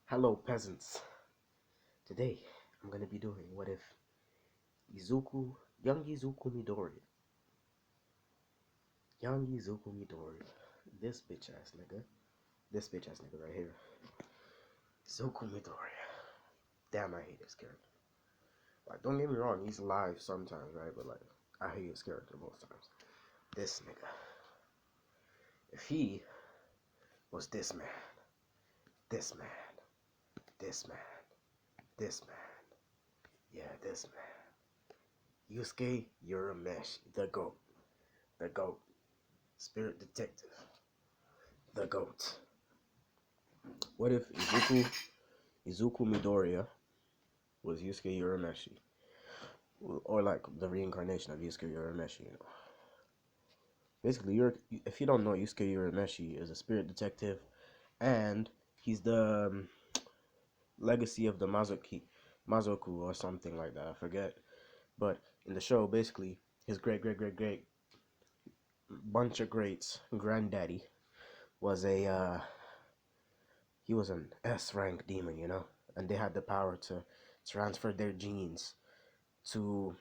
Hello, peasants. Today, I'm gonna be doing what if young Izuku Midori, this bitch ass nigga right here, Izuku Midori. Damn, I hate his character. Like, don't get me wrong, he's alive sometimes, right? But like, I hate his character most times. This nigga, if he was this man, this man, this man, this man, yeah, this man, Yusuke Urameshi, the GOAT, spirit detective, the GOAT. What if Izuku Midoriya was Yusuke Urameshi, or like the reincarnation of Yusuke Urameshi? Basically, if you don't know, Yusuke Urameshi is a spirit detective, and he's the legacy of the Mazoku or something like that. I forget, but in the show, basically, his great bunch of greats granddaddy was he was an S rank demon, and they had the power to transfer their genes to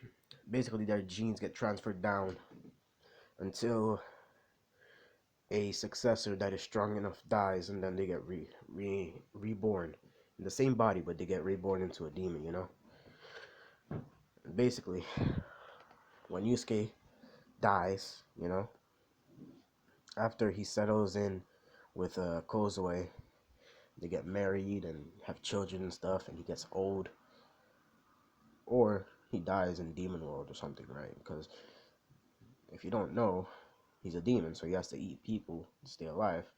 basically their genes get transferred down until a successor that is strong enough dies, and then they get reborn in the same body, but they get reborn into a demon. Basically, when Yusuke dies, after he settles in with Kozue, they get married and have children and stuff, and he gets old, or he dies in demon world or something, right? Because if you don't know, he's a demon, so he has to eat people to stay alive,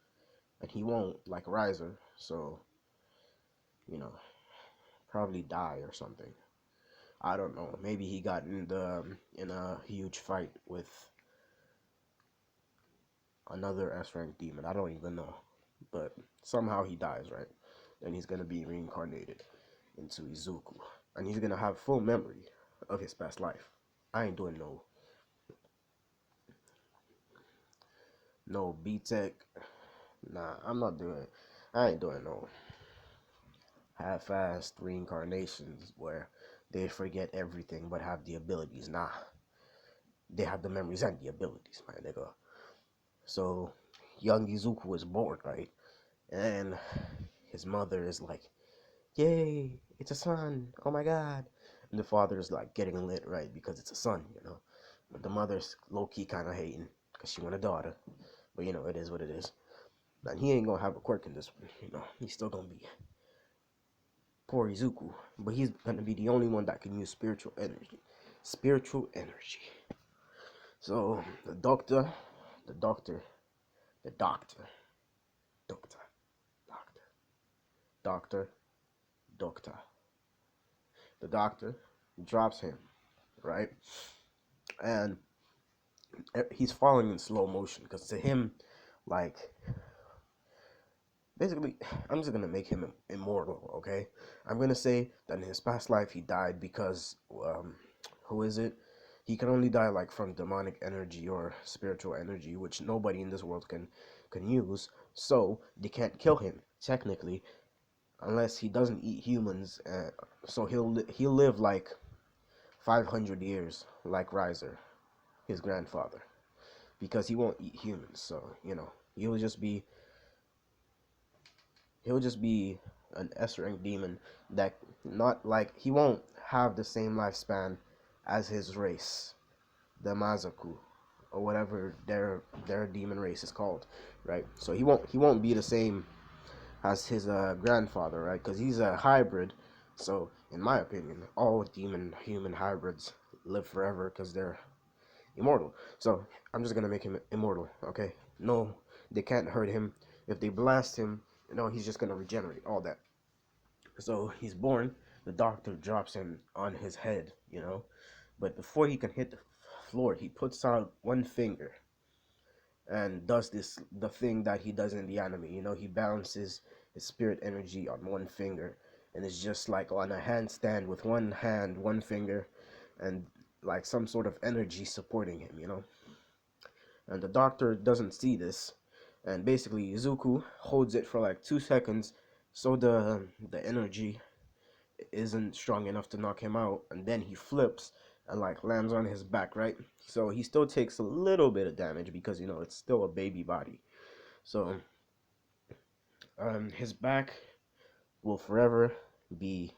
and he won't like Riser, so you know probably die or something. I don't know. Maybe he got in a huge fight with another S rank demon. I don't even know, but somehow he dies, right? Then he's gonna be reincarnated into Izuku, and he's gonna have full memory of his past life. I ain't doing no B Tech. Nah, I'm not doing. I ain't doing no half-assed reincarnations where they forget everything but have the abilities. Nah, they have the memories and the abilities, my nigga. So, young Izuku was born, right? And his mother is like, "Yay, it's a son! Oh my god!" And the father is like getting lit, right? Because it's a son. But the mother's low-key kind of hating because she want a daughter. But it is what it is. And he ain't gonna have a quirk in this one. He's still gonna be poor Izuku, but he's gonna be the only one that can use spiritual energy. Spiritual energy. So the doctor, the doctor, the doctor, doctor, doctor, doctor, doctor. The doctor drops him, right? And he's falling in slow motion because to him, like, basically, I'm just gonna make him immortal, okay? I'm gonna say that in his past life he died because, who is it? He can only die like from demonic energy or spiritual energy, which nobody in this world can use. So they can't kill him technically, unless he doesn't eat humans. So he'll live like 500 years, like Riser, his grandfather, because he won't eat humans. So he'll just be he'll just be an S rank demon that not like he won't have the same lifespan as his race, the Mazaku, or whatever their demon race is called, right? So he won't be the same as his grandfather, right? Because he's a hybrid. So in my opinion, all demon human hybrids live forever because they're immortal. So I'm just gonna make him immortal, okay? No, they can't hurt him. If they blast him, he's just gonna regenerate all that. So he's born. The doctor drops him on his head. But before he can hit the floor, he puts out one finger and does the thing that he does in the anime. He balances his spirit energy on one finger, and it's just like on a handstand with one hand, one finger, and like some sort of energy supporting him. And the doctor doesn't see this, and basically Izuku holds it for like 2 seconds, So the energy isn't strong enough to knock him out, and then he flips and like lands on his back, right? So he still takes a little bit of damage because it's still a baby body. So his back will forever be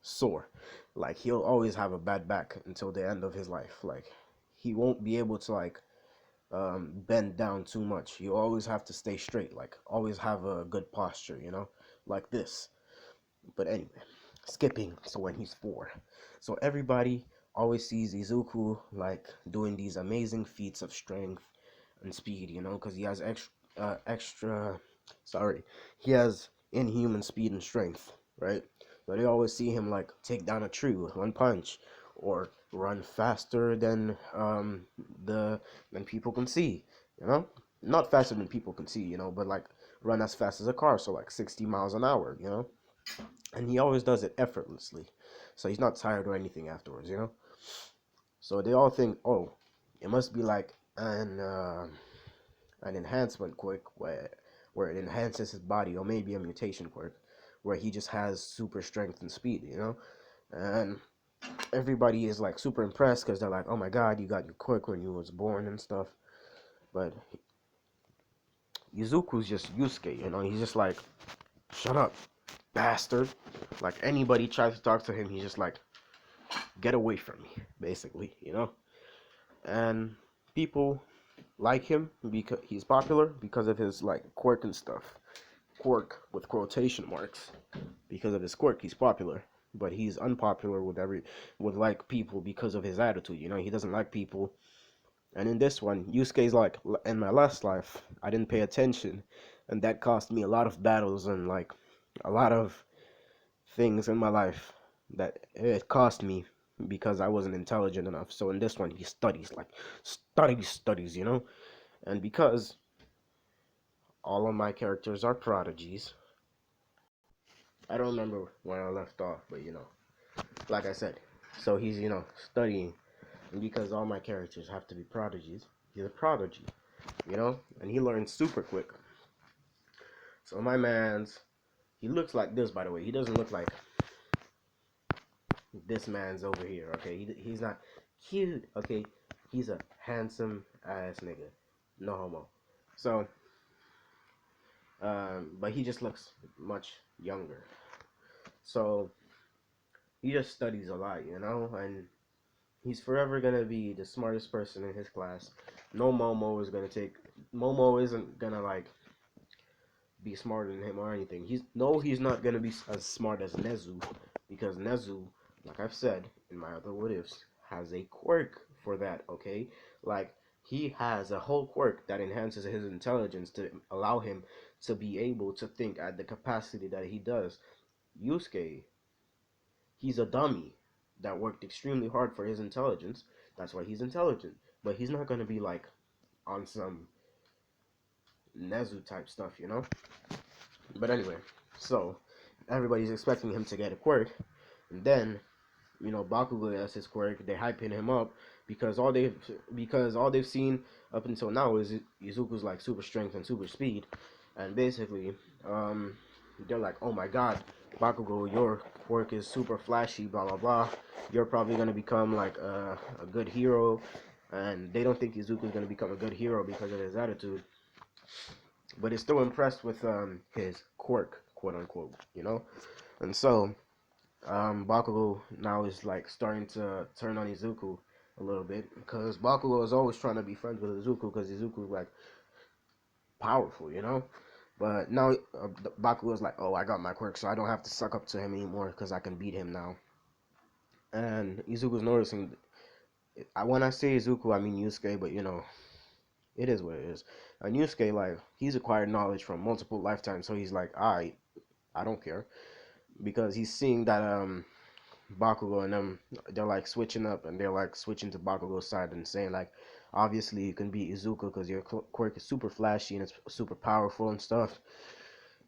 sore. Like he'll always have a bad back until the end of his life. Like he won't be able to like bend down too much. You always have to stay straight, like always have a good posture, like this. But anyway, skipping. So when he's 4, so everybody always sees Izuku like doing these amazing feats of strength and speed, because he has extra. Sorry, he has inhuman speed and strength, right? So they always see him like take down a tree with one punch, or run faster the than people can see, you know. Not faster than people can see, but like run as fast as a car, so like 60 miles an hour, and he always does it effortlessly, so he's not tired or anything afterwards. So they all think, oh, it must be like an enhancement quirk where it enhances his body, or maybe a mutation quirk where he just has super strength and speed. And everybody is like super impressed because they're like, oh my god, you got your quirk when you was born and stuff. But Yuzuku's just Yusuke. He's just like, shut up, bastard. Like anybody tries to talk to him, he's just like, get away from me, basically. And people like him because he's popular because of his like quirk and stuff. Quirk with quotation marks. Because of his quirk, he's popular. But he's unpopular with like people because of his attitude. He doesn't like people. And in this one, Yusuke's like, in my last life, I didn't pay attention, and that cost me a lot of battles and like a lot of things in my life that it cost me because I wasn't intelligent enough. So in this one, he studies, like studies. And because all of my characters are prodigies, I don't remember where I left off, but like I said, so he's studying, and because all my characters have to be prodigies, he's a prodigy, and he learns super quick. So my man's, he looks like this, by the way. He doesn't look like this man's over here, okay? He's not cute, okay? He's a handsome ass nigga, no homo. So, but he just looks much younger. So he just studies a lot, and he's forever gonna be the smartest person in his class. No Momo is gonna take. Momo isn't gonna like be smarter than him or anything. He's not gonna be as smart as Nezu, because Nezu, like I've said in my other what ifs, has a quirk for that. Okay, like he has a whole quirk that enhances his intelligence to allow him to be able to think at the capacity that he does. Yusuke, he's a dummy that worked extremely hard for his intelligence. That's why he's intelligent. But he's not gonna be like on some Nezu type stuff. But anyway, so everybody's expecting him to get a quirk, and then Bakugo has his quirk. They hyping him up because all they've seen up until now is Izuku's like super strength and super speed, and basically, they're like, oh my god, Bakugo, your quirk is super flashy, blah blah blah. You're probably gonna become like a good hero, and they don't think Izuku's gonna become a good hero because of his attitude, but is still impressed with his quirk, quote unquote. And so Bakugo now is like starting to turn on Izuku a little bit because Bakugo is always trying to be friends with Izuku because Izuku is like powerful. But now Bakugo is like, oh, I got my quirk, so I don't have to suck up to him anymore because I can beat him now. And Izuku's noticing. When I say Izuku, I mean Yusuke, but it is what it is. And Yusuke, like, he's acquired knowledge from multiple lifetimes, so he's like, I don't care, because he's seeing that Bakugo and them, they're like switching up, and they're like switching to Bakugo's side and saying like, obviously you can beat Izuku because your quirk is super flashy and it's super powerful and stuff.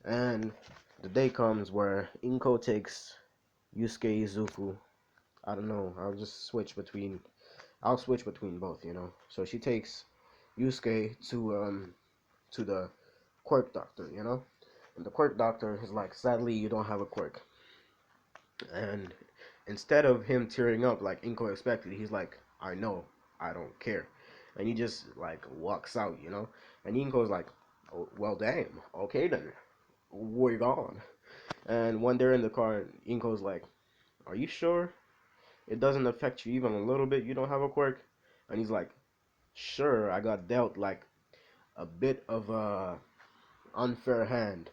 And the day comes where Inko takes Yusuke Izuku. I don't know. I'll switch between both. So she takes Yusuke to the quirk doctor. And the quirk doctor is like, sadly, you don't have a quirk. And instead of him tearing up like Inko expected, he's like, I know, I don't care. And he just like walks out, you know? And Inko's like, oh, well, damn, okay then, we're gone. And when they're in the car, Inko's like, are you sure it doesn't affect you even a little bit? You don't have a quirk? And he's like, sure, I got dealt like a bit of a unfair hand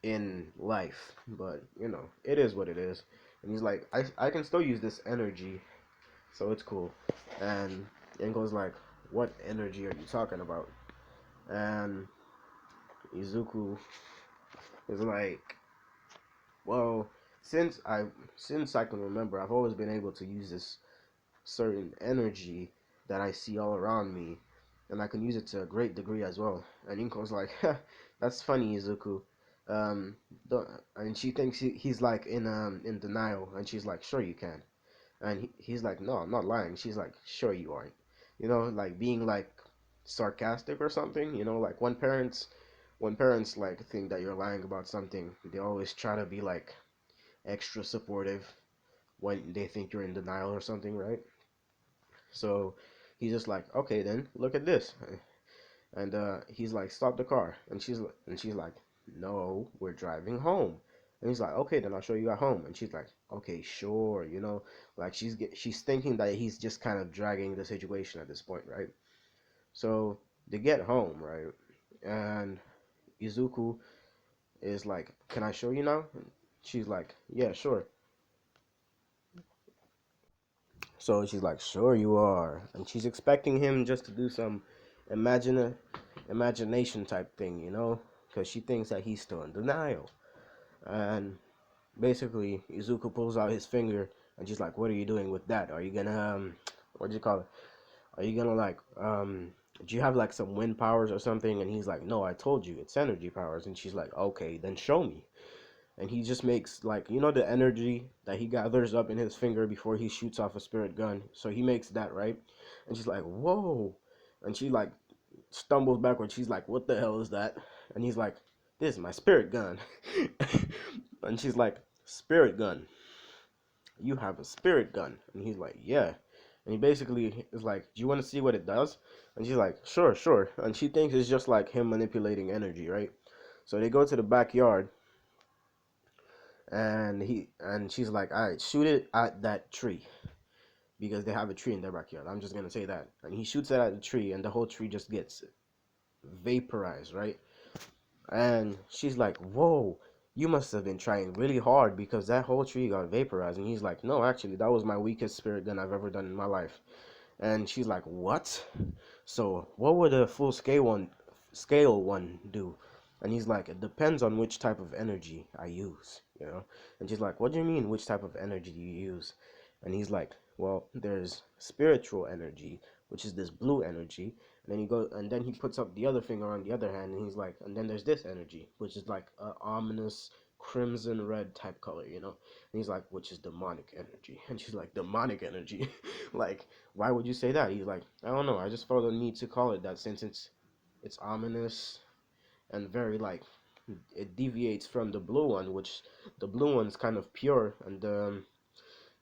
in life, but you know, it is what it is. And he's like, I can still use this energy, so it's cool. And Inko's like, what energy are you talking about? And Izuku is like, well, since I since I can remember, I've always been able to use this certain energy that I see all around me, and I can use it to a great degree as well. And Inko's like, that's funny, Izuku. Um, and she thinks he's like in denial, and she's like, sure you can. And he's like, no, I'm not lying. She's like, sure you aren't. You know, like being like sarcastic or something. You know, like when parents like think that you're lying about something, they always try to be like extra supportive when they think you're in denial or something, right? So he's just like, okay, then look at this, and he's like, stop the car, and she's like, no, we're driving home, and he's like, okay, then I'll show you at home, and she's like, okay, sure, you know, like she's thinking that he's just kind of dragging the situation at this point, right? So they get home, right, and Izuku is like, can I show you now? And she's like, yeah, sure. So she's like, sure you are. And she's expecting him just to do some imagine imagination type thing, you know? Because she thinks that he's still in denial. And basically, Izuku pulls out his finger and she's like, what are you doing with that? Are you gonna, what do you call it? Are you gonna like, do you have like some wind powers or something? And he's like, no, I told you, it's energy powers. And she's like, okay, then show me. And he just makes like, you know, the energy that he gathers up in his finger before he shoots off a spirit gun. So he makes that, right? And she's like, whoa. And she like stumbles backwards. She's like, what the hell is that? And he's like, this is my spirit gun. And she's like, spirit gun, you have a spirit gun? And he's like, yeah. And he basically is like, do you want to see what it does? And she's like, sure, sure. And she thinks it's just like him manipulating energy, right? So they go to the backyard, and she's like, all right, shoot it at that tree, because they have a tree in their backyard. I'm just gonna say that. And he shoots it at the tree, and the whole tree just gets vaporized, right? And she's like, whoa, you must have been trying really hard because that whole tree got vaporized. And he's like, no, actually, that was my weakest spirit gun I've ever done in my life. And she's like, what? So what would a full scale one do? And he's like, it depends on which type of energy I use, you know? And she's like, what do you mean, which type of energy do you use? And he's like, well, there's spiritual energy, which is this blue energy. And then he puts up the other finger on the other hand, and he's like, and then there's this energy, which is like a ominous crimson red type color, you know? And he's like, which is demonic energy. And she's like, demonic energy? Like, why would you say that? He's like, I don't know, I just felt the need to call it that since it's ominous and very like, it deviates from the blue one, which the blue one's kind of pure, and the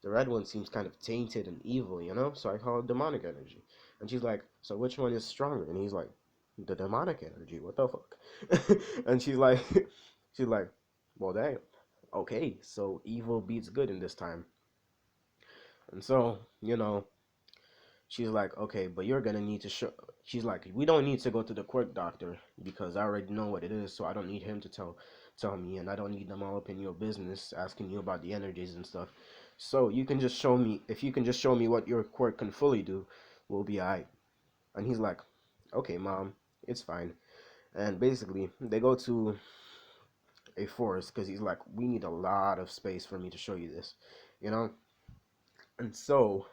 red one seems kind of tainted and evil, you know? So I call it demonic energy. And she's like, so which one is stronger? And he's like, the demonic energy. What the fuck? And she's like, well, damn. Okay, so evil beats good in this time. And so, she's like, okay, but you're gonna need to show. She's like, we don't need to go to the quirk doctor because I already know what it is, so I don't need him to tell me, and I don't need them all up in your business asking you about the energies and stuff. So you can just show me. If you can just show me what your quirk can fully do, we'll be alright. And he's like, okay, mom, it's fine. And basically, they go to a forest because he's like, we need a lot of space for me to show you this, you know. And so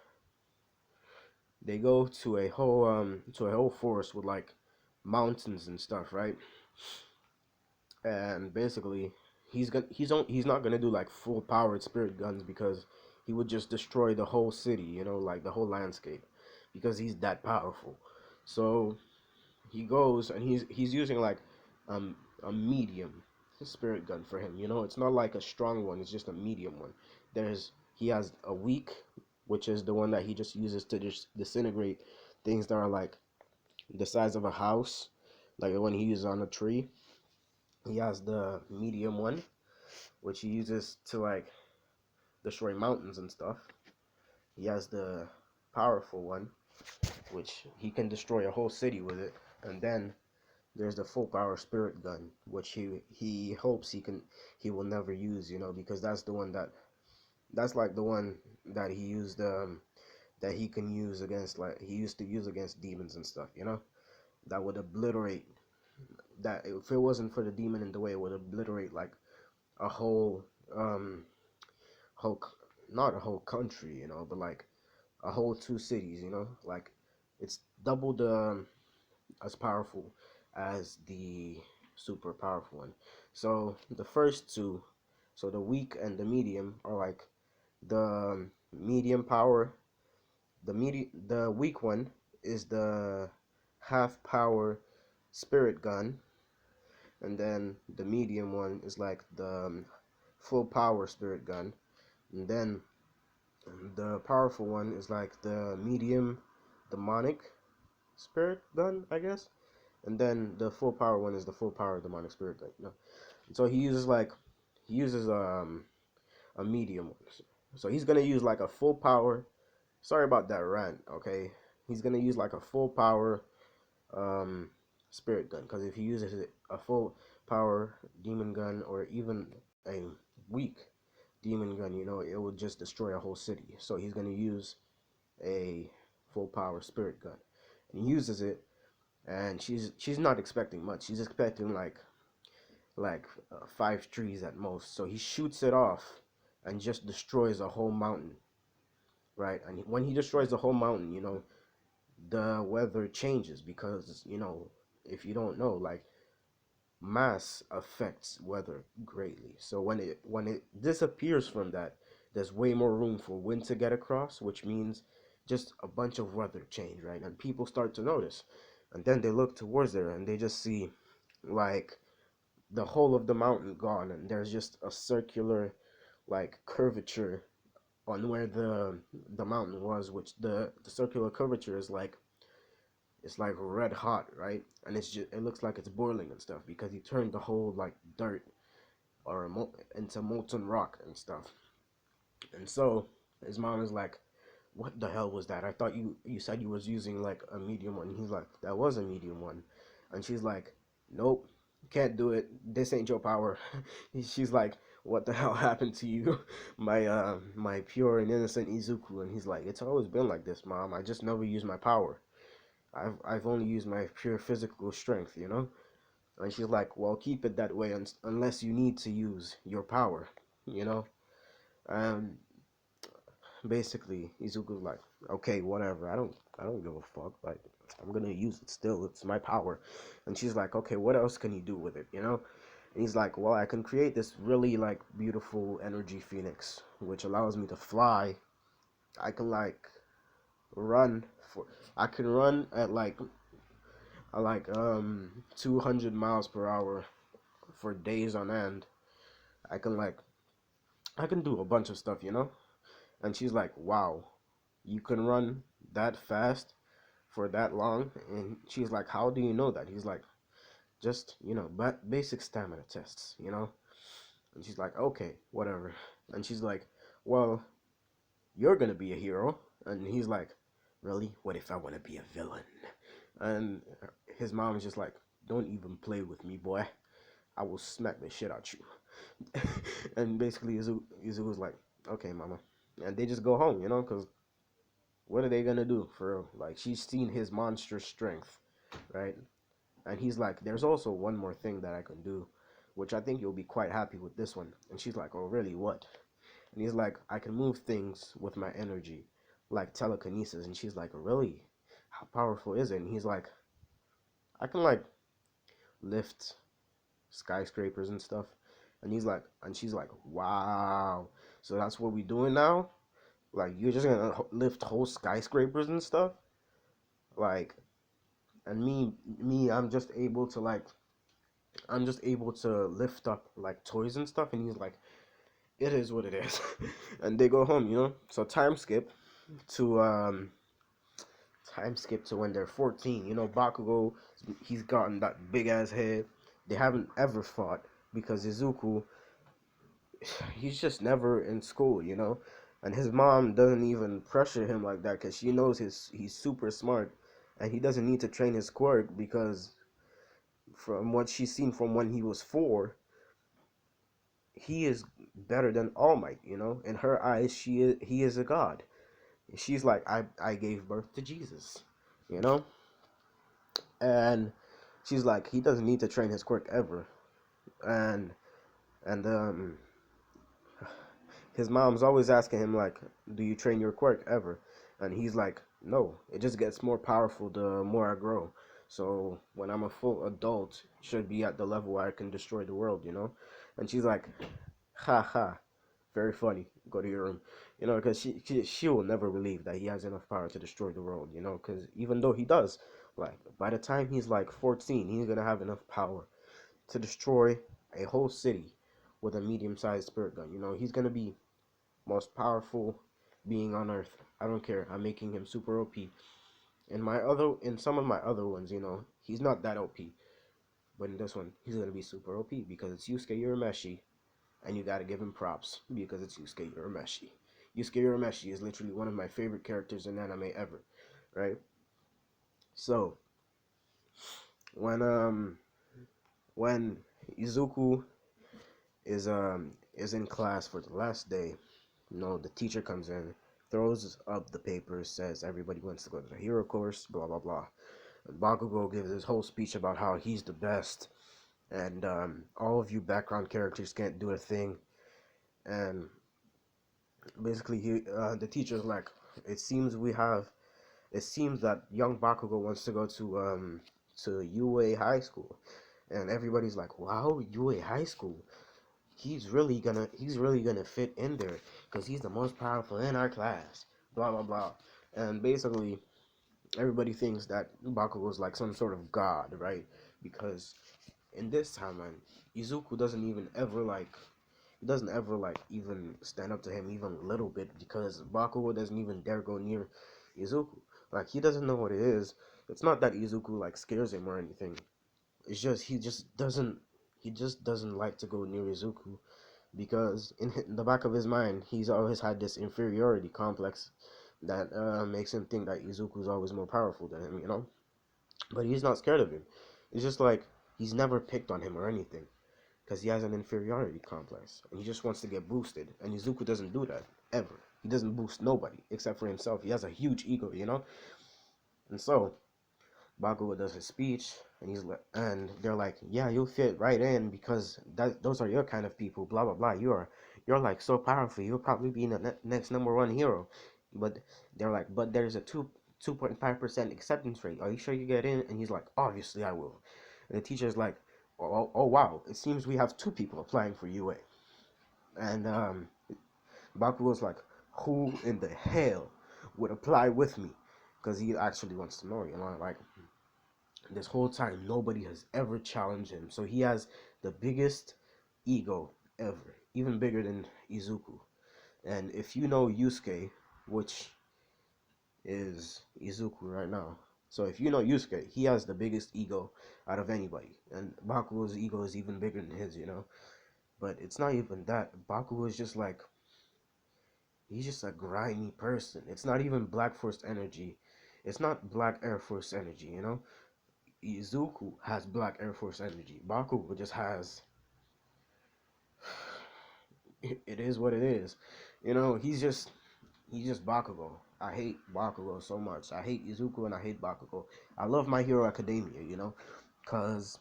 they go to a whole forest with like mountains and stuff, right? And basically, he's not gonna do like full powered spirit guns because he would just destroy the whole city, like the whole landscape, because he's that powerful. So he goes and he's using like a medium. spirit gun for him. You know, it's not like a strong one, it's just a medium one. He has a weak, which is the one that he just uses to just disintegrate things that are like the size of a house, like the one he uses on a tree. He has the medium one, which he uses to like destroy mountains and stuff. He has the powerful one, which he can destroy a whole city with it. And then there's the full power spirit gun, which he hopes he will never use, you know, because that's like the one that he used that he can use against, like he used to use against demons and stuff, you know, that would obliterate, that if it wasn't for the demon in the way, it would obliterate like a um whole not a whole country, you know, but like a whole two cities, you know, like it's double the as powerful as the super powerful one. So the first two, so the weak and the medium, are like the medium power. The weak one is the half power spirit gun, and then the medium one is like the full power spirit gun, and then the powerful one is like the medium demonic spirit gun, I guess. And then the full power one is the full power demonic spirit gun. You know? So he uses a medium one. So he's gonna use like a full power. Sorry about that rant. Okay, he's gonna use like a full power um spirit gun, because if he uses a full power demon gun or even a weak demon gun, you know, it will just destroy a whole city. So he's gonna use a full power spirit gun, and he uses it, and she's not expecting much. She's expecting like 5 trees at most. So he shoots it off and just destroys a whole mountain, right? And when he destroys the whole mountain, you know, the weather changes, because, you know, if you don't know, like, mass affects weather greatly. So when it disappears from that, there's way more room for wind to get across, which means just a bunch of weather change, right? And people start to notice, and then they look towards there and they just see like the whole of the mountain gone, and there's just a circular like curvature on where the mountain was, which the circular curvature is like, it's like red hot, right? And it looks like it's boiling and stuff, because he turned the whole like dirt or into molten rock and stuff. And so his mom is like, "What the hell was that? I thought you said you was using like a medium one." He's like, "That was a medium one," and she's like, "Nope, can't do it. This ain't your power." She's like, "What the hell happened to you, my pure and innocent Izuku?" And he's like, "It's always been like this, mom. I just never used my power. I've only used my pure physical strength, you know." And she's like, "Well, keep it that way unless you need to use your power, you know." And basically, Izuku's like, "Okay, whatever. I don't give a fuck. Like, I'm gonna use it still. It's my power." And she's like, "Okay, what else can you do with it, you know?" And he's like, "Well, I can create this really like beautiful energy phoenix, which allows me to fly. I can like run for I can run at like 200 miles per hour for days on end. I can like I can do a bunch of stuff, you know." And she's like, "Wow, you can run that fast for that long?" And she's like, "How do you know that?" He's like, "Just, you know, but basic stamina tests, you know." And she's like, "Okay, whatever." And she's like, "Well, you're gonna be a hero." And he's like, "Really? What if I want to be a villain?" And his mom is just like, "Don't even play with me, boy. I will smack the shit out you." And basically, Izuku's like, "Okay, mama." And they just go home, you know, because what are they gonna do for real? Like, she's seen his monstrous strength, right? And he's like, "There's also one more thing that I can do, which I think you'll be quite happy with this one." And she's like, "Oh, really? What?" And he's like, "I can move things with my energy, like telekinesis." And she's like, "Really? How powerful is it?" And he's like, "I can like lift skyscrapers and stuff." And she's like, "Wow. So that's what we doing now? Like, you're just gonna lift whole skyscrapers and stuff? Like, and me, I'm just able to like I'm just able to lift up like toys and stuff. And he's like, it is what it is. And they go home, you know. So to time skip to when they're 14. You know, Bakugo, he's gotten that big ass head. They haven't ever fought because Izuku, he's just never in school, you know. And his mom doesn't even pressure him like that because she knows he's super smart, and he doesn't need to train his quirk because from what she's seen from when he was 4, he is better than All Might. You know, in her eyes, he is a god. She's like, I gave birth to Jesus, you know, and she's like, he doesn't need to train his quirk ever, and and his mom's always asking him like, do you train your quirk ever? And he's like, no, it just gets more powerful the more I grow. So when I'm a full adult, should be at the level where I can destroy the world, you know. And she's like, ha ha, very funny. Go to your room, you know, because she will never believe that he has enough power to destroy the world, you know, because even though he does, like by the time he's like 14, he's gonna have enough power to destroy a whole city with a medium-sized spirit gun. You know, he's gonna be most powerful being on earth. I don't care. I'm making him super OP. In some of my other ones, you know, he's not that OP. But in this one, he's gonna be super OP because it's Yusuke Urameshi, and you gotta give him props because it's Yusuke Urameshi. Yusuke Urameshi is literally one of my favorite characters in anime ever, right? So when um when Izuku is in class for the last day, you know, the teacher comes in, throws up the papers, says everybody wants to go to the hero course, blah blah blah. And Bakugo gives his whole speech about how he's the best, and all of you background characters can't do a thing. And basically, the teacher's like, it seems we have, it seems that young Bakugo wants to go to UA High School, and everybody's like, wow, UA High School. He's really gonna fit in there because he's the most powerful in our class. Blah blah blah, and basically everybody thinks that Bakugo is like some sort of god, right? Because in this timeline, Izuku doesn't ever like even stand up to him even a little bit because Bakugo doesn't even dare go near Izuku. Like he doesn't know what it is. It's not that Izuku like scares him or anything. It's just he just doesn't like to go near Izuku because in the back of his mind, he's always had this inferiority complex that makes him think that Izuku is always more powerful than him, you know? But he's not scared of him. It's just like he's never picked on him or anything because he has an inferiority complex and he just wants to get boosted. And Izuku doesn't do that ever. He doesn't boost nobody except for himself. He has a huge ego, you know? And so Bakugo does his speech, and and they're like, "Yeah, you'll fit right in because those are your kind of people." Blah blah blah. You're like so powerful. You'll probably be the next number one hero. But they're like, "But there's a 2.5% acceptance rate. Are you sure you get in?" And he's like, "Obviously I will." And the teacher's like, "Oh wow, it seems we have 2 people applying for UA." And Bakugo's like, "Who in the hell would apply with me?" Because he actually wants to know, you know, like this whole time nobody has ever challenged him, so he has the biggest ego ever, even bigger than Izuku. And if you know Yusuke, which is Izuku right now, so if you know Yusuke, he has the biggest ego out of anybody, and Bakugo's ego is even bigger than his, you know. But it's not even that. Bakugo is just like, he's just a grimy person. It's not even Black Force energy, it's not Black Air Force energy, you know. Izuku has Black Air Force energy. Bakugo just has. It is what it is. You know, he's just Bakugo. I hate Bakugo so much. I hate Izuku and I hate Bakugo. I love My Hero Academia, you know, cause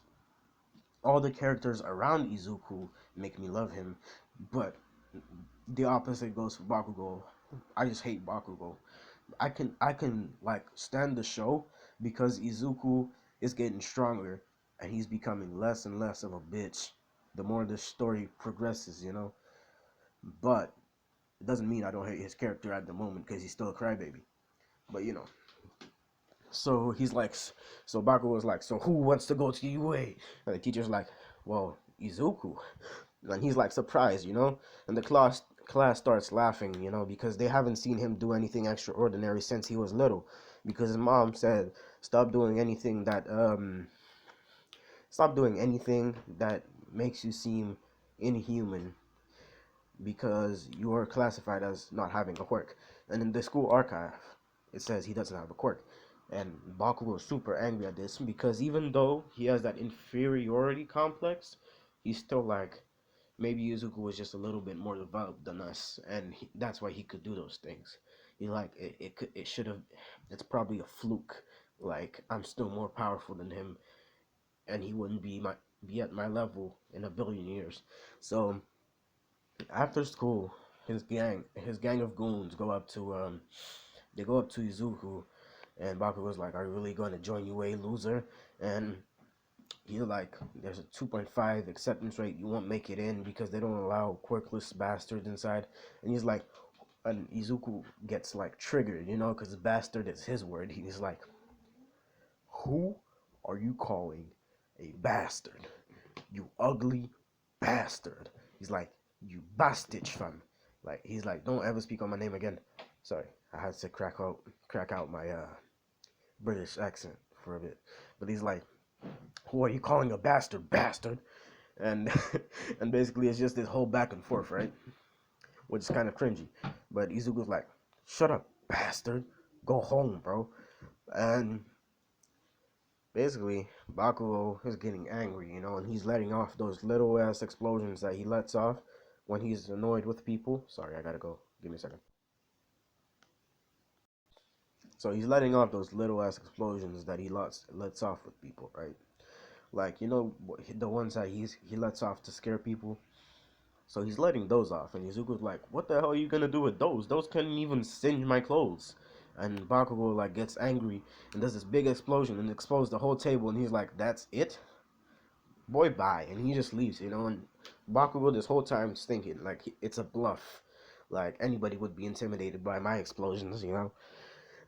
all the characters around Izuku make me love him, but the opposite goes for Bakugo. I just hate Bakugo. I can like stand the show because Izuku is getting stronger and he's becoming less and less of a bitch the more the story progresses, you know. But it doesn't mean I don't hate his character at the moment because he's still a crybaby. But you know, so he's like, so Bakugo was like, so who wants to go to UA? And the teacher's like, well, Izuku. And he's like surprised, and the class starts laughing, because they haven't seen him do anything extraordinary since he was little, because his mom said stop doing anything that makes you seem inhuman, because you are classified as not having a quirk. And in the school archive, it says he doesn't have a quirk. And Bakugo is super angry at this, because even though he has that inferiority complex, he's still like, maybe Izuku was just a little bit more developed than us, and that's why he could do those things. He like it should have. It's probably a fluke. Like, I'm still more powerful than him, and he wouldn't be at my level in a billion years. So after school, his gang of goons go up to Izuku, and Bakugo's like, "Are you really going to join UA, loser?" And he's like, "There's a 2.5 acceptance rate. You won't make it in because they don't allow quirkless bastards inside." And he's like, and Izuku gets like triggered, because bastard is his word. He's like, "Who are you calling a bastard? You ugly bastard." He's like, "You bastard, fam." Like, he's like, "Don't ever speak on my name again." Sorry, I had to crack out my British accent for a bit. But he's like, "Who are you calling a bastard?" And and basically it's just this whole back and forth, right? Which is kind of cringy. But Izuku's like, "Shut up, bastard. Go home, bro." And basically, Bakugo is getting angry, and he's letting off those little ass explosions that he lets off when he's annoyed with people. Sorry, I gotta go. Give me a second. So he's letting off those little ass explosions that he lets off with people, right? Like, the ones that he lets off to scare people. So he's letting those off, and Izuku's like, "What the hell are you gonna do with those? Those couldn't even singe my clothes." And Bakugo like gets angry and does this big explosion and explodes the whole table, and he's like, "That's it? Boy, bye." And he just leaves, and Bakugo this whole time is thinking like it's a bluff. Like, anybody would be intimidated by my explosions.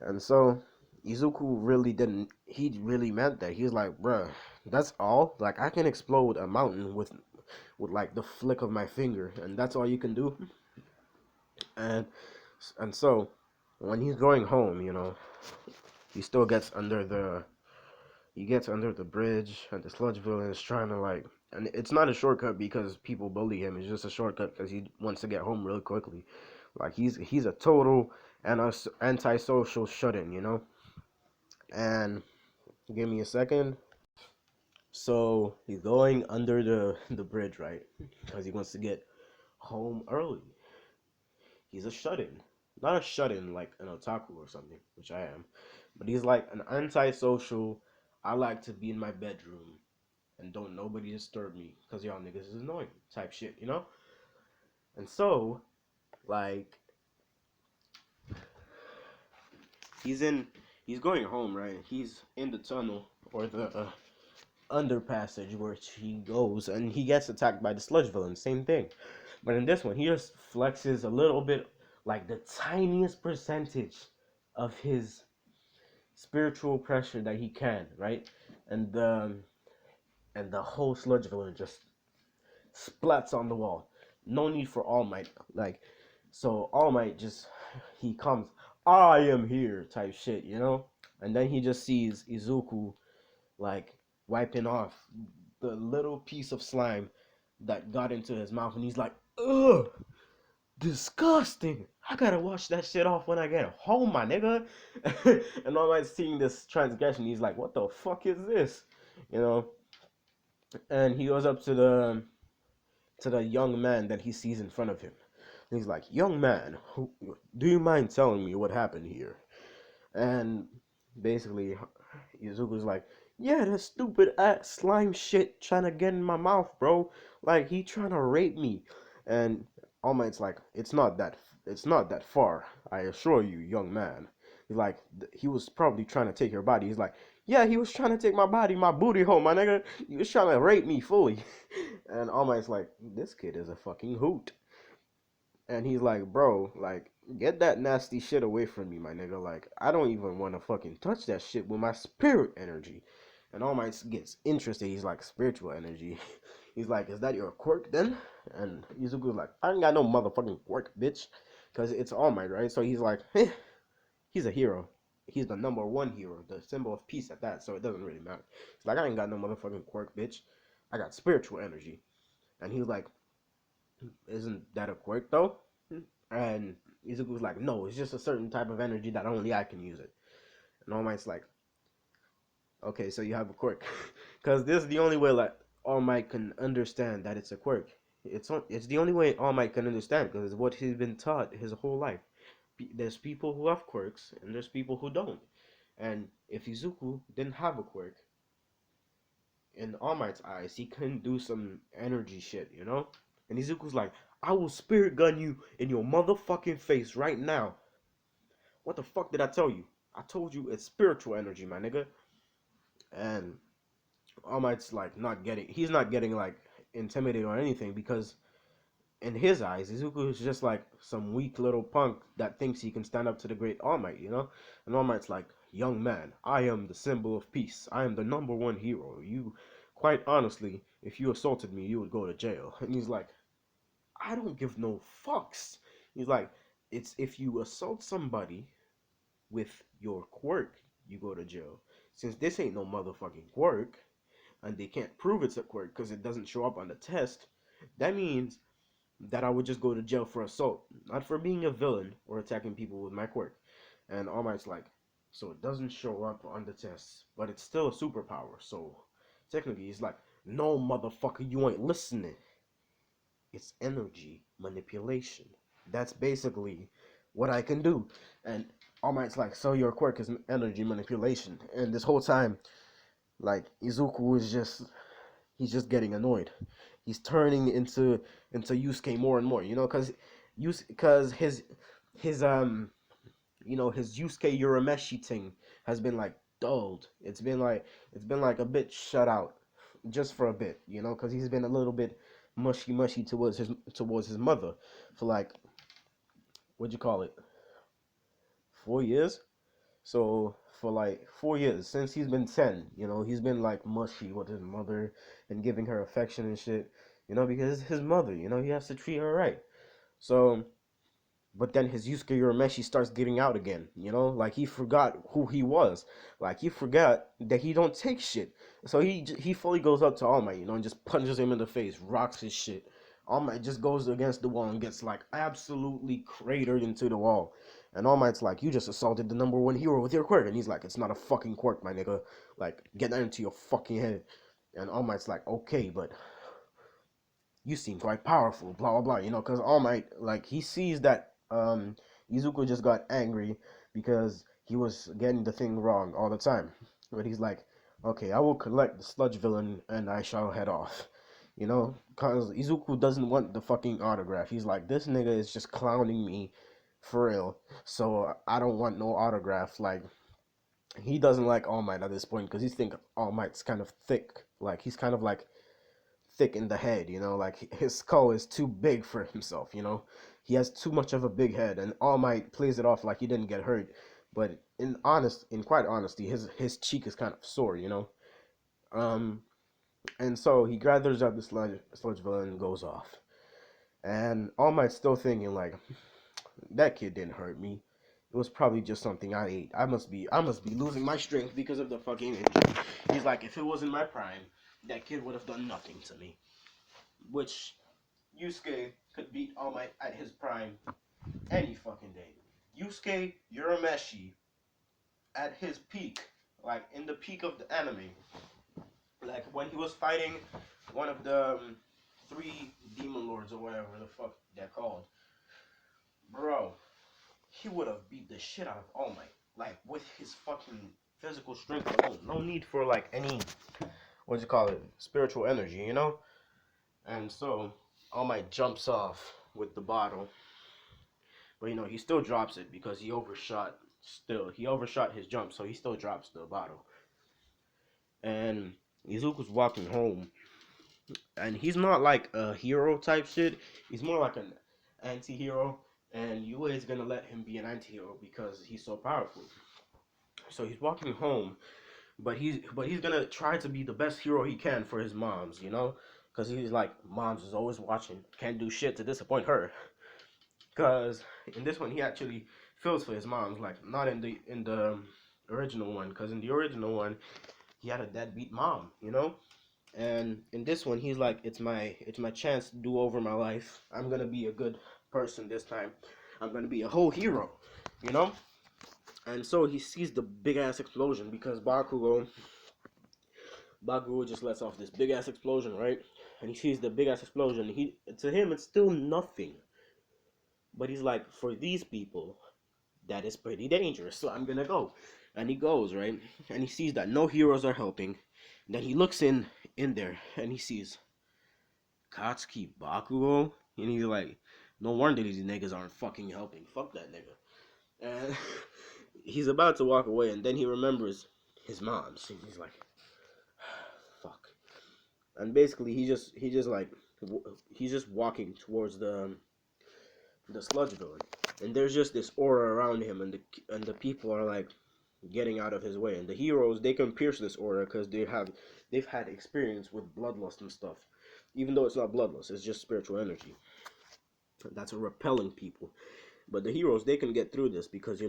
And so Izuku really didn't. He really meant that. He was like, "Bruh, that's all. Like, I can explode a mountain with like the flick of my finger, and that's all you can do." And so when he's going home, he still gets under the bridge, and the Sludge villain is trying to like. And it's not a shortcut because people bully him. It's just a shortcut because he wants to get home really quickly. Like, he's a total and antisocial shut-in. And give me a second. So he's going under the bridge, right? Because he wants to get home early. He's a shut-in. Not a shut-in like an otaku or something, which I am. But he's like an antisocial, I like to be in my bedroom and don't nobody disturb me because y'all niggas is annoying type shit. And so, like, he's in, he's going home, right? He's in the tunnel or the underpassage where he goes, and he gets attacked by the Sludge villain. Same thing. But in this one, he just flexes a little bit, like the tiniest percentage of his spiritual pressure that he can, right? And the whole Sludge villain just splats on the wall. No need for All Might. Like, so All Might just, he comes, "I am here" type shit. And then he just sees Izuku like wiping off the little piece of slime that got into his mouth, and he's like, "Ugh, disgusting. I gotta wash that shit off when I get home, my nigga." And All Might seeing this transgression, he's like, "What the fuck is this?" You know? And he goes up to the young man that he sees in front of him. And he's like, "Young man, do you mind telling me what happened here?" And basically, Izuku's like, "Yeah, that stupid ass slime shit trying to get in my mouth, bro. Like, he trying to rape me." And All Might's like, it's not that far, I assure you, young man." He's like, "He was probably trying to take your body." He's like, "Yeah, he was trying to take my body, my booty hole, my nigga. He was trying to rape me fully." And All Might's like, "This kid is a fucking hoot." And he's like, "Bro, like, get that nasty shit away from me, my nigga. Like, I don't even want to fucking touch that shit with my spirit energy." And All Might gets interested. He's like, spiritual energy. He's like, is that your quirk then? And Izuku's like, I ain't got no motherfucking quirk, bitch. Because it's All Might, right? So he's like, he's a hero. He's the number one hero, the symbol of peace at that, so it doesn't really matter. It's like, I ain't got no motherfucking quirk, bitch. I got spiritual energy. And he's like, isn't that a quirk though? And Izuku's like, no, it's just a certain type of energy that only I can use it. And All Might's like, okay, so you have a quirk. Because this is the only way like All Might can understand that it's a quirk. It's the only way All Might can understand because it's what he's been taught his whole life. There's people who have quirks and there's people who don't. And if Izuku didn't have a quirk, in All Might's eyes, he couldn't do some energy shit, you know? And Izuku's like, I will spirit gun you in your motherfucking face right now. What the fuck did I tell you? I told you it's spiritual energy, my nigga. And All Might's like he's not getting like intimidated or anything because in his eyes, Izuku is just like some weak little punk that thinks he can stand up to the great All Might, you know? And All Might's like, young man, I am the symbol of peace. I am the number one hero. You, quite honestly, if you assaulted me, you would go to jail. And he's like, I don't give no fucks. He's like, it's if you assault somebody with your quirk, you go to jail. Since this ain't no motherfucking quirk, and they can't prove it's a quirk because it doesn't show up on the test, that means that I would just go to jail for assault, not for being a villain or attacking people with my quirk. And All Might's like, so it doesn't show up on the test, but it's still a superpower. So technically, he's like, no, motherfucker, you ain't listening. It's energy manipulation. That's basically what I can do. And All Might's like, so your quirk is energy manipulation. And this whole time, like Izuku is he's just getting annoyed. He's turning into Yusuke more and more, you know, because his his Yusuke Urameshi thing has been like dulled. It's been like a bit shut out just for a bit, you know, because he's been a little bit mushy towards his mother for like what'd you call it, 4 years. So for like 4 years since he's been 10, you know, he's been like mushy with his mother and giving her affection and shit, you know, because his mother, you know, he has to treat her right. So but then his Yusuke Urameshi starts getting out again, you know, like he forgot who he was, like he forgot that he don't take shit. So he fully goes up to All Might, you know, and just punches him in the face, rocks his shit. All Might just goes against the wall and gets like absolutely cratered into the wall. And All Might's like, you just assaulted the number one hero with your quirk, and he's like, it's not a fucking quirk, my nigga. Like, get that into your fucking head. And All Might's like, okay, but you seem quite powerful, blah blah blah, you know, because All Might, like, he sees that Izuku just got angry because he was getting the thing wrong all the time. But he's like, okay, I will collect the sludge villain and I shall head off. You know, because Izuku doesn't want the fucking autograph. He's like, this nigga is just clowning me for real. So I don't want no autograph. Like, he doesn't like All Might at this point because he thinks All Might's kind of thick. Like, he's kind of like thick in the head, you know, like his skull is too big for himself, you know. He has too much of a big head, and All Might plays it off like he didn't get hurt, but in quite honesty, his cheek is kind of sore, you know. Um, and so he gathers up the sludge villain and goes off, and All Might's still thinking like, that kid didn't hurt me. It was probably just something I ate. I must be losing my strength because of the fucking injury. He's like, if it was in my prime, that kid would have done nothing to me. Which Yusuke could beat All Might at his prime any fucking day. Yusuke Urameshi at his peak, like in the peak of the anime, like when he was fighting one of the three demon lords or whatever the fuck they're called, bro, he would have beat the shit out of All Might, like with his fucking physical strength alone. No need for like any what you call it, spiritual energy, you know. And so All Might jumps off with the bottle, but you know he still drops it because he overshot. He overshot his jump, so he still drops the bottle. And Izuku's walking home, and he's not like a hero type shit. He's more like an anti-hero, and Yue is gonna let him be an anti-hero because he's so powerful. So he's walking home, but he's gonna try to be the best hero he can for his moms, you know, because he's like moms is always watching, can't do shit to disappoint her. Because in this one he actually feels for his moms, like not in the original one, because in the original one he had a deadbeat mom, you know. And in this one he's like, it's my chance to do over my life. I'm gonna be a good person this time. I'm gonna be a whole hero, you know. And so he sees the big ass explosion because Bakugo just lets off this big ass explosion, right? And he sees the big ass explosion. He to him it's still nothing, but he's like, for these people, that is pretty dangerous. So I'm gonna go, and he goes, right, and he sees that no heroes are helping. Then he looks in there and he sees Katsuki Bakugo, and he's like, no wonder these niggas aren't fucking helping. Fuck that nigga. And he's about to walk away, and then he remembers his mom's, and he's like, fuck. And basically he's just walking towards the sludge villain, and there's just this aura around him, and the people are like getting out of his way, and the heroes, they can pierce this aura because they've had experience with bloodlust and stuff, even though it's not bloodlust, it's just spiritual energy that's repelling people. But the heroes, they can get through this because,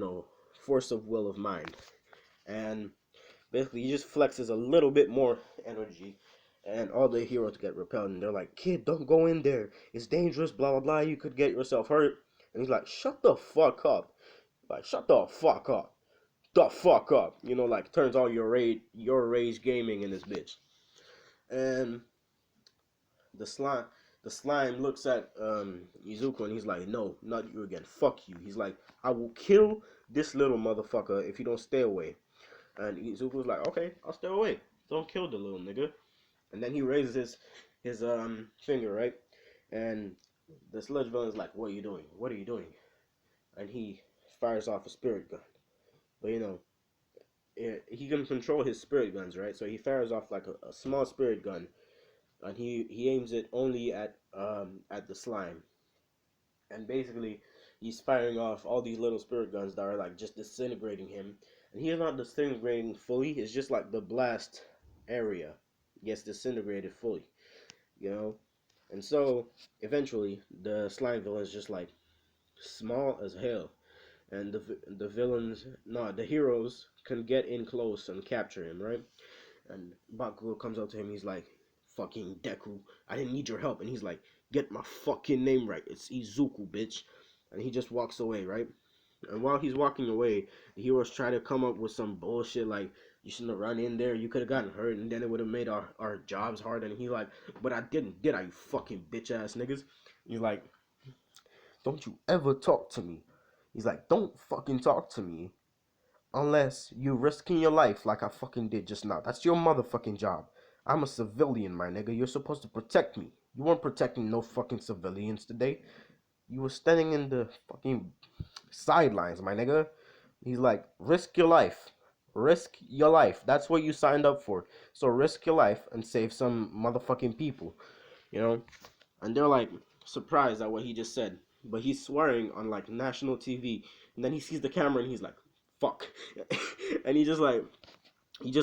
force of will of mind. And basically he just flexes a little bit more energy, and all the heroes get repelled, and they're like, kid, don't go in there, it's dangerous, blah blah blah, you could get yourself hurt. And he's like, shut the fuck up, like, shut the fuck up, the fuck up, like, turns all your rage gaming in this bitch. And the slime looks at Izuku, and he's like, no, not you again, fuck you. He's like, I will kill this little motherfucker if you don't stay away. And Izuku's like, okay, I'll stay away. Don't kill the little nigga. And then he raises his finger, right? And the sludge villain's like, what are you doing? What are you doing? And he fires off a spirit gun. But he can control his spirit guns, right? So he fires off like a small spirit gun, and he aims it only at the slime. And basically he's firing off all these little spirit guns that are like just disintegrating him. And he's not disintegrating fully, it's just like the blast area gets disintegrated fully, you know. And so eventually the slime villain is just like small as hell, and the villains, no, the heroes can get in close and capture him, right? And Bakugo comes up to him, he's like, fucking Deku, I didn't need your help. And he's like, get my fucking name right, it's Izuku, bitch. And he just walks away, right? And while he's walking away, the heroes try to come up with some bullshit like, you shouldn't have run in there, you could have gotten hurt, and then it would have made our jobs hard. And he's like, but I didn't, did I, you fucking bitch ass niggas? He's like, don't you ever talk to me. He's like, don't fucking talk to me unless you're risking your life like I fucking did just now. That's your motherfucking job. I'm a civilian, my nigga. You're supposed to protect me. You weren't protecting no fucking civilians today. You were standing in the fucking sidelines, my nigga. He's like, risk your life. Risk your life. That's what you signed up for. So risk your life and save some motherfucking people, you know? And they're like surprised at what he just said. But he's swearing on like national TV. And then he sees the camera and he's like, fuck. And he just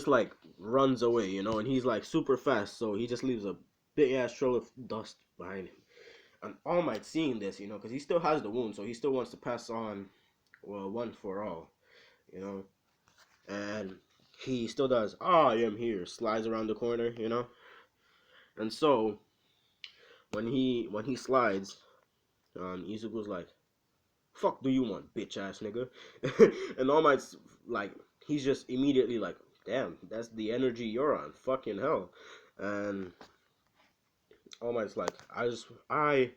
like runs away, and he's like super fast, so he just leaves a big ass trail of dust behind him. And All Might seeing this, because he still has the wound, so he still wants to pass on, well, one for all, you know. And he still does, I am here, slides around the corner, And so when he slides, Izuku's like, fuck do you want, bitch ass nigga? And All Might's like, he's just immediately like, damn, that's the energy you're on, fucking hell. And All Might's like, I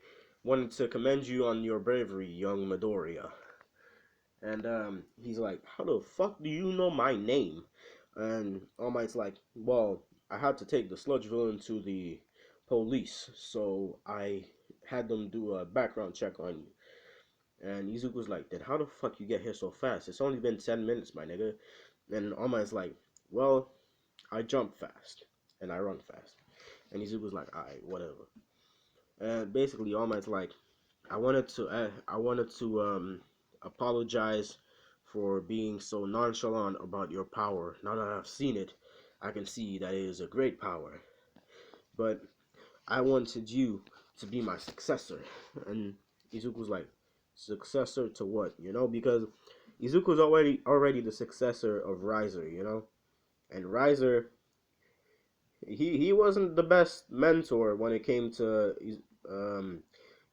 wanted to commend you on your bravery, young Midoriya. And he's like, how the fuck do you know my name? And All Might's like, well, I had to take the sludge villain to the police, so I had them do a background check on you. And Izuku's like, then how the fuck you get here so fast? It's only been 10 minutes, my nigga. And All Might's like, well, I jump fast and I run fast. And Izuku's like, alright, whatever. And basically All Might's like, I wanted to apologize for being so nonchalant about your power. Now that I've seen it, I can see that it is a great power, but I wanted you to be my successor. And Izuku's like, successor to what? You know, because Izuku's already the successor of Riser, you know? And Riser, he wasn't the best mentor when it came to um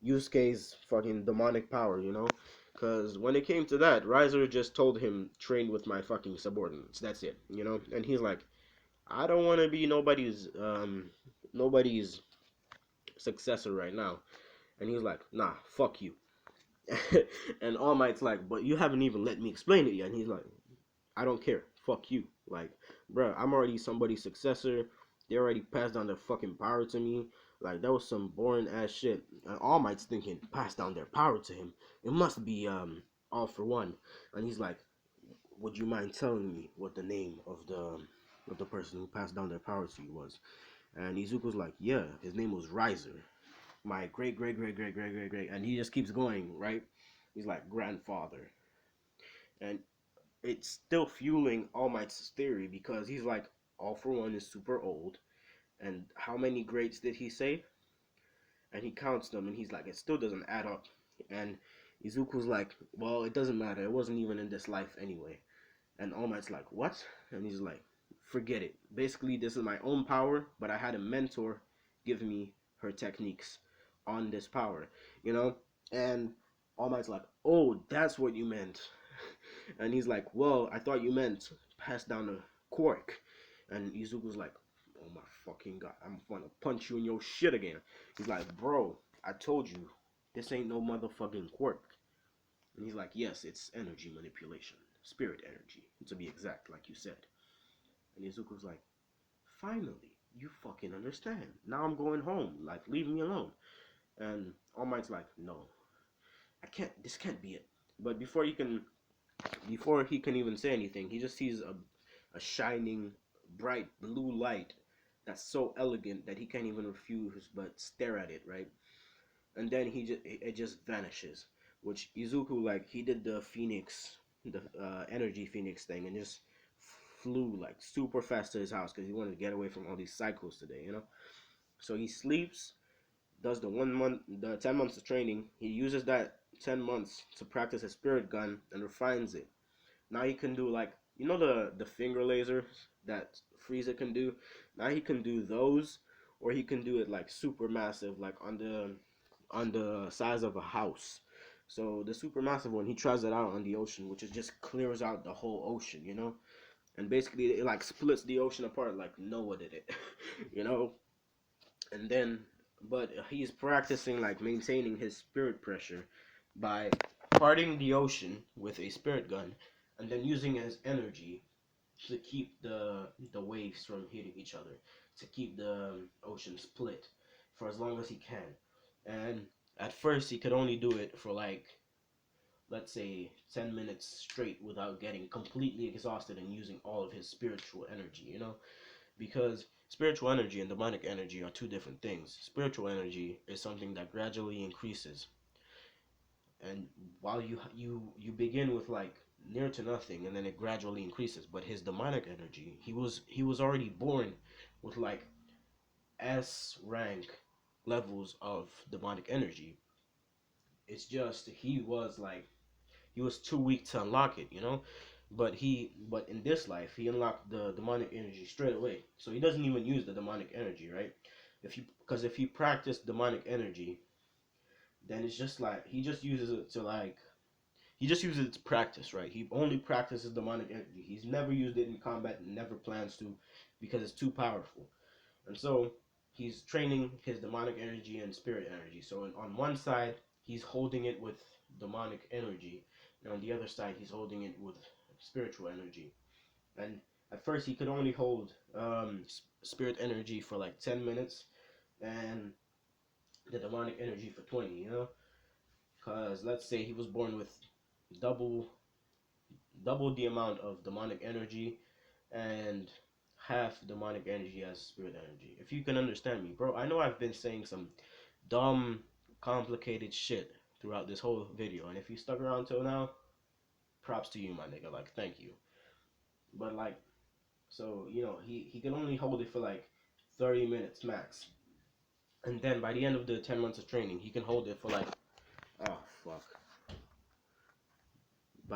Yusuke's fucking demonic power, you know? Because when it came to that, Riser just told him, train with my fucking subordinates. That's it, you know? And he's like, I don't want to be nobody's successor right now. And he's like, nah, fuck you. And All Might's like, but you haven't even let me explain it yet. And he's like, I don't care. Fuck you. Like, bruh, I'm already somebody's successor. They already passed down their fucking power to me. Like, that was some boring ass shit. And All Might's thinking, pass down their power to him. It must be, All for One. And he's like, would you mind telling me what the name of the person who passed down their power to you was? And Izuku's like, yeah, his name was Riser. My great, great, great, great, great, great, great. And he just keeps going, right? He's like, grandfather. And it's still fueling All Might's theory because he's like, All for One is super old. And how many greats did he say? And he counts them and he's like, it still doesn't add up. And Izuku's like, well, it doesn't matter. It wasn't even in this life anyway. And All Might's like, what? And he's like, forget it. Basically, this is my own power, but I had a mentor give me her techniques on this power, you know? And All Might's like, oh, that's what you meant. And he's like, well, I thought you meant pass down a quirk. And Izuku's like, oh my fucking god, I'm gonna punch you in your shit again. He's like, bro, I told you, this ain't no motherfucking quirk. And he's like, yes, it's energy manipulation, spirit energy, to be exact, like you said. And Izuku's like, finally, you fucking understand. Now I'm going home. Like, leave me alone. And All Might's like, no, I can't. This can't be it. But before he can even say anything, he just sees a shining, bright blue light that's so elegant that he can't even refuse but stare at it, right? And then it just vanishes. Which Izuku, like, he did the Phoenix, the energy Phoenix thing, and just flew like super fast to his house because he wanted to get away from all these cycles today, you know. So he sleeps, does the 1 month, the 10 months of training. He uses that 10 months to practice his spirit gun and refines it. Now he can do, like, you know, the finger lasers that Frieza can do. Now he can do those, or he can do it like super massive, like on the size of a house. So the super massive one, he tries it out on the ocean, which is just clears out the whole ocean, you know. And basically it like splits the ocean apart like Noah did it, you know. And then, but he's practicing like maintaining his spirit pressure by parting the ocean with a spirit gun, and then using his energy to keep the waves from hitting each other, to keep the ocean split for as long as he can. And at first he could only do it for like, let's say, 10 minutes straight without getting completely exhausted and using all of his spiritual energy, you know? Because spiritual energy and demonic energy are two different things. Spiritual energy is something that gradually increases, and while you begin with like near to nothing, and then it gradually increases. But his demonic energy, he was already born with like S rank levels of demonic energy. It's just he was too weak to unlock it, you know. But in this life he unlocked the demonic energy straight away, so he doesn't even use the demonic energy, right? If he practiced demonic energy, then it's just like he just uses it to practice, right? He only practices demonic energy. He's never used it in combat and never plans to, because it's too powerful. And so he's training his demonic energy and spirit energy. So on one side he's holding it with demonic energy, and on the other side he's holding it with spiritual energy. And at first he could only hold spirit energy for like 10 minutes and the demonic energy for 20, you know. Because let's say he was born with double double the amount of demonic energy and half demonic energy as spirit energy. If you can understand me, bro. I know I've been saying some dumb, complicated shit throughout this whole video, and if you stuck around till now, props to you, my nigga. Like, thank you. But like, So he can only hold it for like 30 minutes max, and then by the end of the 10 months of training, he can hold it for like, oh fuck.